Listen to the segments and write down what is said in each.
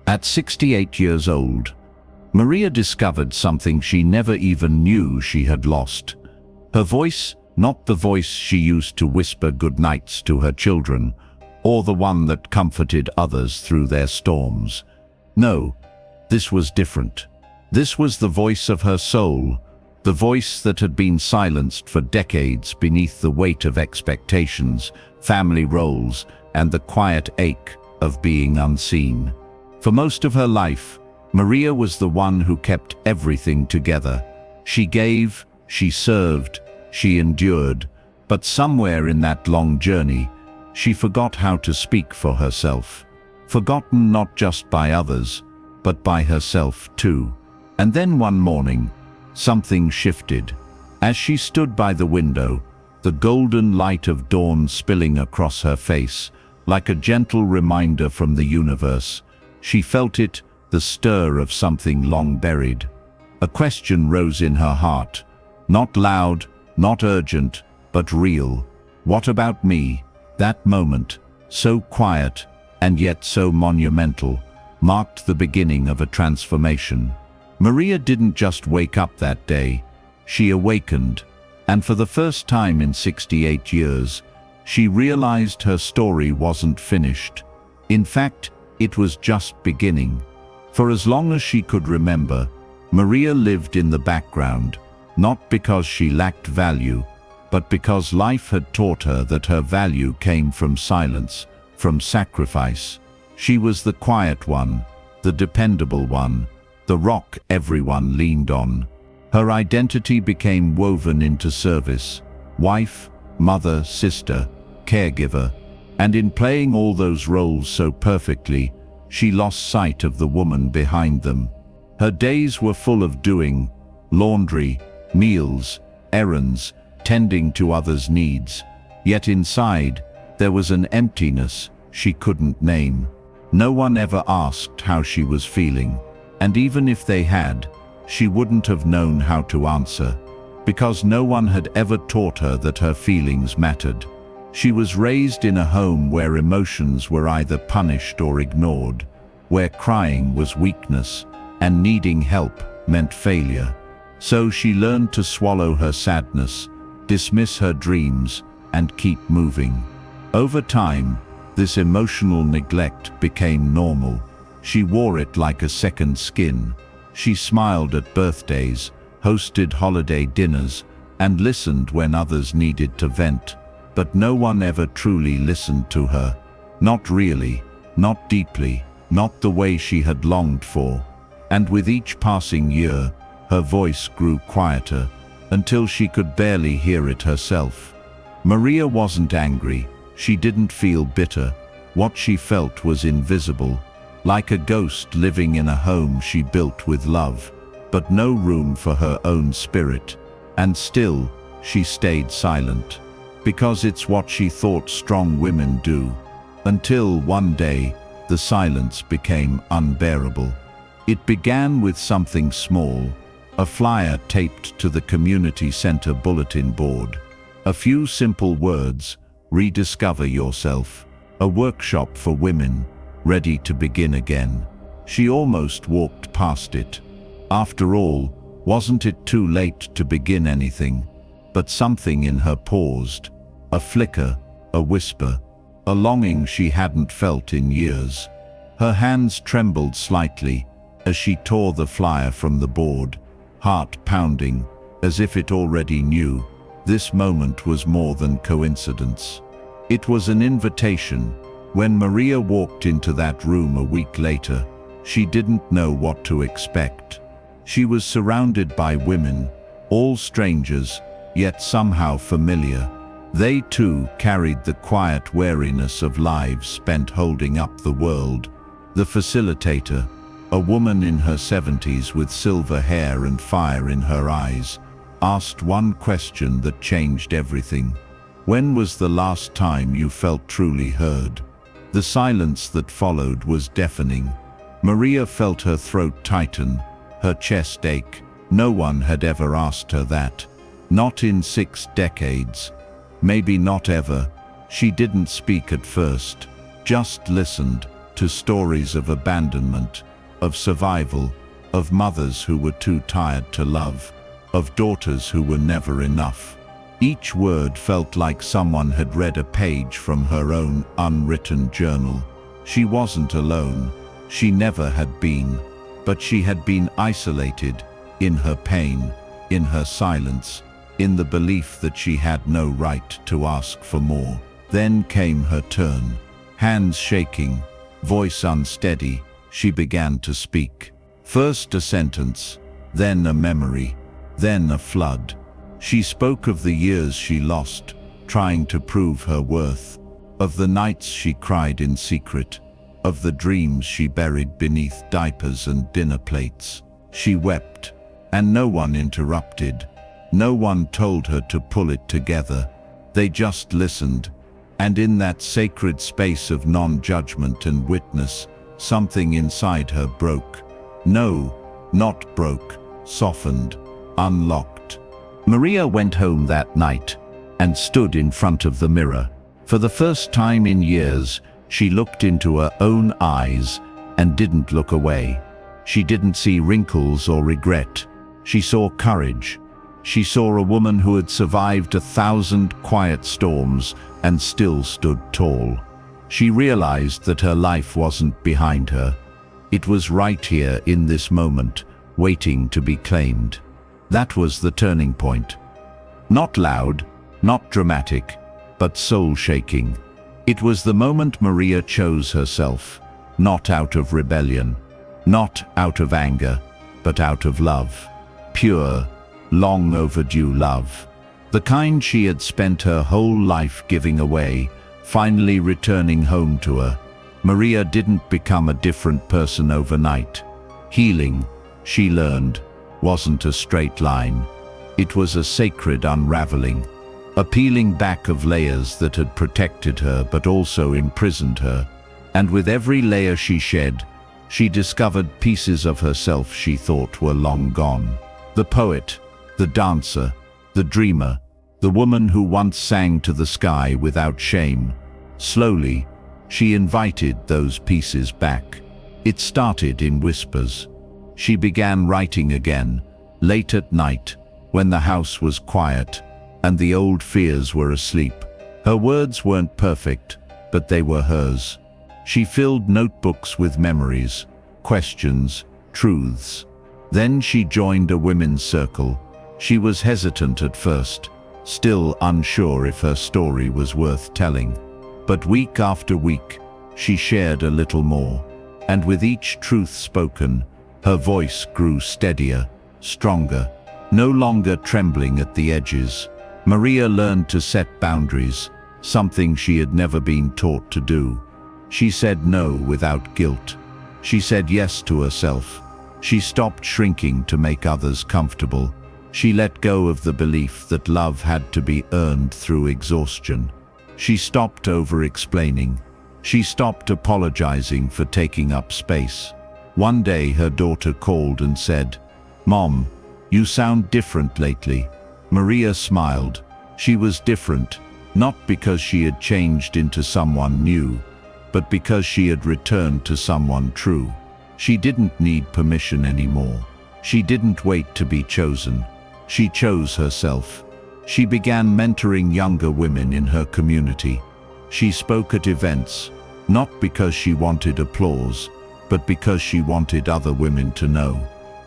At 68 years old, Maria discovered something she never even knew she had lost. Her voice, not the voice she used to whisper good nights to her children, or the one that comforted others through their storms. No, this was different. This was the voice of her soul, the voice that had been silenced for decades beneath the weight of expectations, family roles, and the quiet ache of being unseen. For most of her life, Maria was the one who kept everything together. She gave, she served, she endured, but somewhere in that long journey, she forgot how to speak for herself. Forgotten not just by others, but by herself too. And then one morning, something shifted. As she stood by the window, the golden light of dawn spilling across her face, like a gentle reminder from the universe, she felt it, the stir of something long buried. A question rose in her heart, not loud, not urgent, but real. What about me? That moment, so quiet and yet so monumental, marked the beginning of a transformation. Maria didn't just wake up that day, she awakened, and for the first time in 68 years, she realized her story wasn't finished. In fact, it was just beginning. For as long as she could remember, Maria lived in the background, not because she lacked value, but because life had taught her that her value came from silence, from sacrifice. She was the quiet one, the dependable one, the rock everyone leaned on. Her identity became woven into service, wife, mother, sister, caregiver, and in playing all those roles so perfectly, she lost sight of the woman behind them. Her days were full of doing, laundry, meals, errands, tending to others' needs. Yet inside, there was an emptiness she couldn't name. No one ever asked how she was feeling. And even if they had, she wouldn't have known how to answer, because no one had ever taught her that her feelings mattered. She was raised in a home where emotions were either punished or ignored, where crying was weakness and needing help meant failure. So she learned to swallow her sadness, dismiss her dreams, and keep moving. Over time, this emotional neglect became normal. She wore it like a second skin. She smiled at birthdays, hosted holiday dinners, and listened when others needed to vent. But no one ever truly listened to her. Not really, not deeply, not the way she had longed for. And with each passing year, her voice grew quieter, until she could barely hear it herself. Maria wasn't angry. She didn't feel bitter. What she felt was invisible. Like a ghost living in a home she built with love, but no room for her own spirit. And still, she stayed silent, because it's what she thought strong women do. Until one day, the silence became unbearable. It began with something small, a flyer taped to the community center bulletin board. A few simple words: rediscover yourself, a workshop for women, ready to begin again. She almost walked past it. After all, wasn't it too late to begin anything? But something in her paused. A flicker, a whisper, a longing she hadn't felt in years. Her hands trembled slightly as she tore the flyer from the board, heart pounding, as if it already knew. This moment was more than coincidence. It was an invitation. When Maria walked into that room a week later, she didn't know what to expect. She was surrounded by women, all strangers, yet somehow familiar. They too carried the quiet weariness of lives spent holding up the world. The facilitator, a woman in her 70s with silver hair and fire in her eyes, asked one question that changed everything. When was the last time you felt truly heard? The silence that followed was deafening. Maria felt her throat tighten, her chest ache. No one had ever asked her that. Not in 6 decades. Maybe not ever. She didn't speak at first, just listened, to stories of abandonment, of survival, of mothers who were too tired to love, of daughters who were never enough. Each word felt like someone had read a page from her own unwritten journal. She wasn't alone. She never had been. But she had been isolated, in her pain, in her silence, in the belief that she had no right to ask for more. Then came her turn. Hands shaking, voice unsteady, she began to speak. First a sentence, then a memory, then a flood. She spoke of the years she lost, trying to prove her worth, of the nights she cried in secret, of the dreams she buried beneath diapers and dinner plates. She wept, and no one interrupted. No one told her to pull it together. They just listened, and in that sacred space of non-judgment and witness, something inside her broke. No, not broke, softened, unlocked. Maria went home that night and stood in front of the mirror. For the first time in years, she looked into her own eyes and didn't look away. She didn't see wrinkles or regret. She saw courage. She saw a woman who had survived 1,000 quiet storms and still stood tall. She realized that her life wasn't behind her. It was right here in this moment, waiting to be claimed. That was the turning point. Not loud, not dramatic, but soul-shaking. It was the moment Maria chose herself, not out of rebellion, not out of anger, but out of love. Pure, long overdue love. The kind she had spent her whole life giving away, finally returning home to her. Maria didn't become a different person overnight. Healing, she learned, wasn't a straight line. It was a sacred unraveling, a peeling back of layers that had protected her but also imprisoned her. And with every layer she shed, she discovered pieces of herself she thought were long gone. The poet, the dancer, the dreamer, the woman who once sang to the sky without shame. Slowly, she invited those pieces back. It started in whispers. She began writing again, late at night, when the house was quiet and the old fears were asleep. Her words weren't perfect, but they were hers. She filled notebooks with memories, questions, truths. Then she joined a women's circle. She was hesitant at first, still unsure if her story was worth telling. But week after week, she shared a little more. And with each truth spoken, her voice grew steadier, stronger, no longer trembling at the edges. Maria learned to set boundaries, something she had never been taught to do. She said no without guilt. She said yes to herself. She stopped shrinking to make others comfortable. She let go of the belief that love had to be earned through exhaustion. She stopped over-explaining. She stopped apologizing for taking up space. One day her daughter called and said, "Mom, you sound different lately." Maria smiled. She was different, not because she had changed into someone new, but because she had returned to someone true. She didn't need permission anymore. She didn't wait to be chosen. She chose herself. She began mentoring younger women in her community. She spoke at events, not because she wanted applause, but because she wanted other women to know.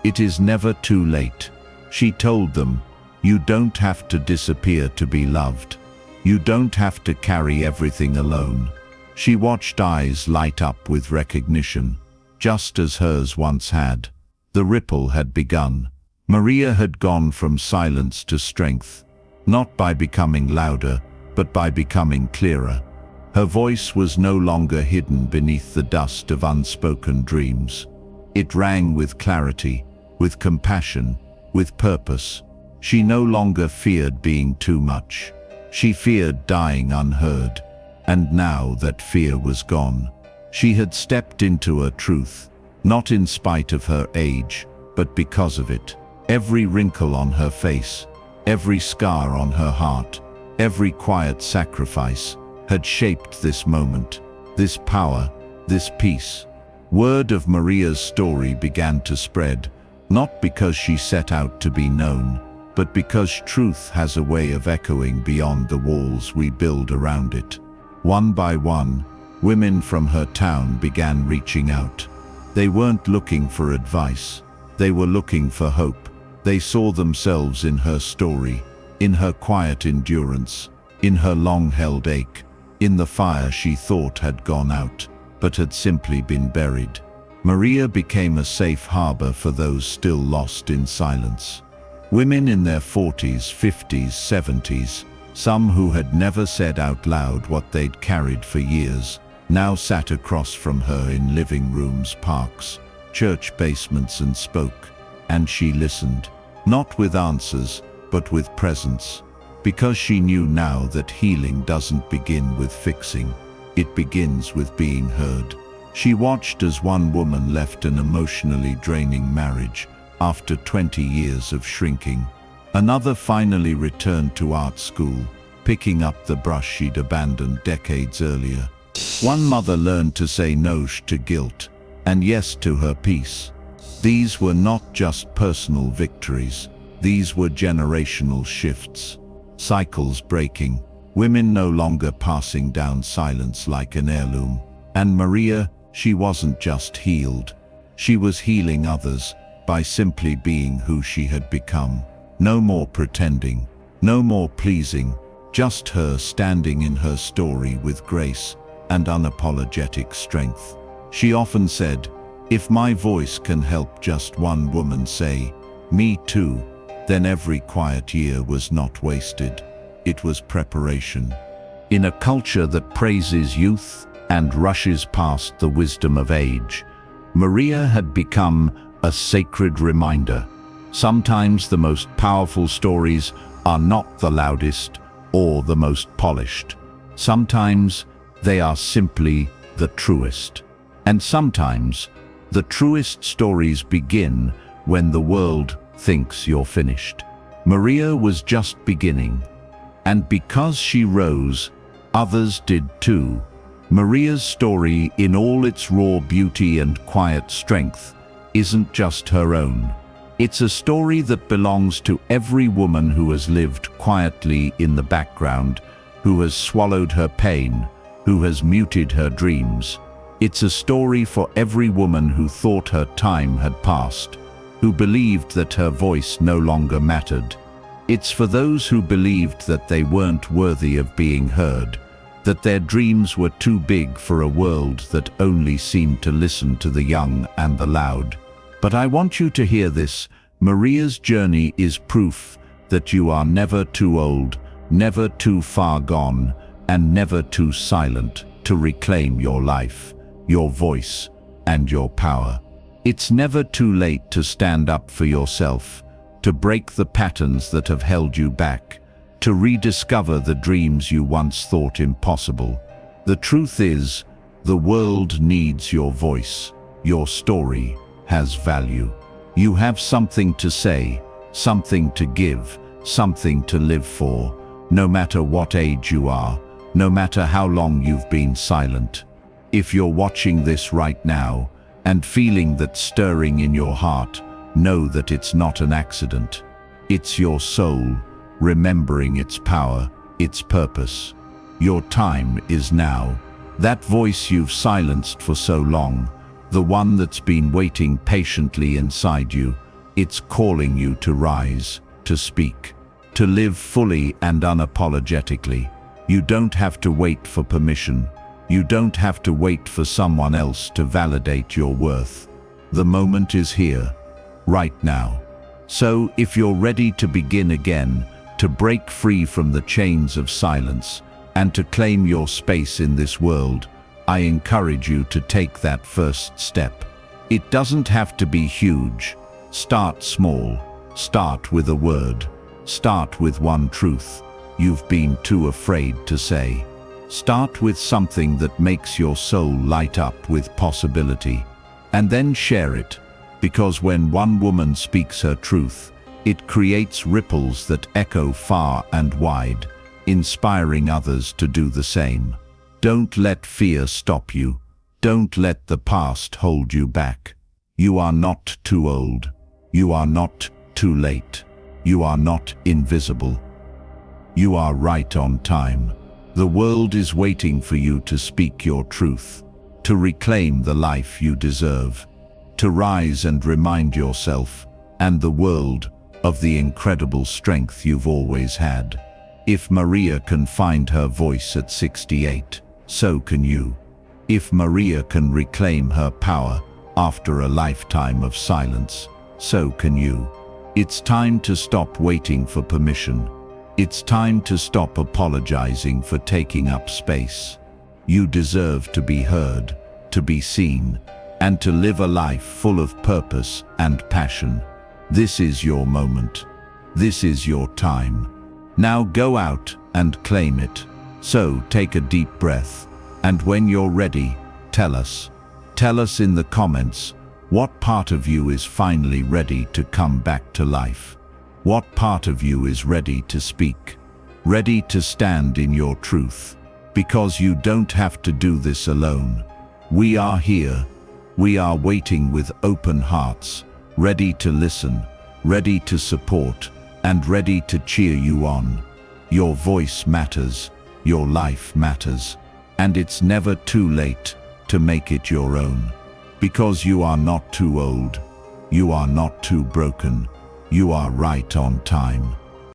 It is never too late. She told them, you don't have to disappear to be loved. You don't have to carry everything alone. She watched eyes light up with recognition, just as hers once had. The ripple had begun. Maria had gone from silence to strength, not by becoming louder, but by becoming clearer. Her voice was no longer hidden beneath the dust of unspoken dreams. It rang with clarity, with compassion, with purpose. She no longer feared being too much. She feared dying unheard. And now that fear was gone, she had stepped into her truth, not in spite of her age, but because of it. Every wrinkle on her face, every scar on her heart, every quiet sacrifice had shaped this moment, this power, this peace. Word of Maria's story began to spread, not because she set out to be known, but because truth has a way of echoing beyond the walls we build around it. One by one, women from her town began reaching out. They weren't looking for advice. They were looking for hope. They saw themselves in her story, in her quiet endurance, in her long-held ache, in the fire she thought had gone out, but had simply been buried. Maria became a safe harbor for those still lost in silence. Women in their 40s, 50s, 70s, some who had never said out loud what they'd carried for years, now sat across from her in living rooms, parks, church basements and spoke. And she listened, not with answers, but with presence, because she knew now that healing doesn't begin with fixing. It begins with being heard. She watched as one woman left an emotionally draining marriage after 20 years of shrinking. Another finally returned to art school, picking up the brush she'd abandoned decades earlier. One mother learned to say no to guilt and yes to her peace. These were not just personal victories. These were generational shifts. Cycles breaking. Women no longer passing down silence like an heirloom. And Maria, she wasn't just healed. She was healing others by simply being who she had become. No more pretending, no more pleasing, just her standing in her story with grace and unapologetic strength. She often said, "If my voice can help just one woman say, 'Me too,' then every quiet year was not wasted. It was preparation." In a culture that praises youth and rushes past the wisdom of age, Maria had become a sacred reminder. Sometimes the most powerful stories are not the loudest or the most polished. Sometimes they are simply the truest. And sometimes the truest stories begin when the world thinks you're finished. Maria was just beginning. And because she rose, others did too. Maria's story, in all its raw beauty and quiet strength, isn't just her own. It's a story that belongs to every woman who has lived quietly in the background, who has swallowed her pain, who has muted her dreams. It's a story for every woman who thought her time had passed, who believed that her voice no longer mattered. It's for those who believed that they weren't worthy of being heard, that their dreams were too big for a world that only seemed to listen to the young and the loud. But I want you to hear this. Maria's journey is proof that you are never too old, never too far gone, and never too silent to reclaim your life, your voice, and your power. It's never too late to stand up for yourself, to break the patterns that have held you back, to rediscover the dreams you once thought impossible. The truth is, the world needs your voice. Your story has value. You have something to say, something to give, something to live for, no matter what age you are, no matter how long you've been silent. If you're watching this right now and feeling that stirring in your heart, know that it's not an accident. It's your soul, remembering its power, its purpose. Your time is now. That voice you've silenced for so long, the one that's been waiting patiently inside you, it's calling you to rise, to speak, to live fully and unapologetically. You don't have to wait for permission. You don't have to wait for someone else to validate your worth. The moment is here, right now. So if you're ready to begin again, to break free from the chains of silence, and to claim your space in this world, I encourage you to take that first step. It doesn't have to be huge. Start small. Start with a word. Start with one truth you've been too afraid to say. Start with something that makes your soul light up with possibility. And then share it, because when one woman speaks her truth, it creates ripples that echo far and wide, inspiring others to do the same. Don't let fear stop you. Don't let the past hold you back. You are not too old. You are not too late. You are not invisible. You are right on time. The world is waiting for you to speak your truth, to reclaim the life you deserve, to rise and remind yourself and the world of the incredible strength you've always had. If Maria can find her voice at 68, so can you. If Maria can reclaim her power after a lifetime of silence, so can you. It's time to stop waiting for permission. It's time to stop apologizing for taking up space. You deserve to be heard, to be seen, and to live a life full of purpose and passion. This is your moment. This is your time. Now go out and claim it. So take a deep breath, and when you're ready, tell us. Tell us in the comments what part of you is finally ready to come back to life. What part of you is ready to speak, ready to stand in your truth? Because you don't have to do this alone. We are here. We are waiting with open hearts, ready to listen, ready to support, and ready to cheer you on. Your voice matters, your life matters, and it's never too late to make it your own. Because you are not too old, you are not too broken, you are right on time.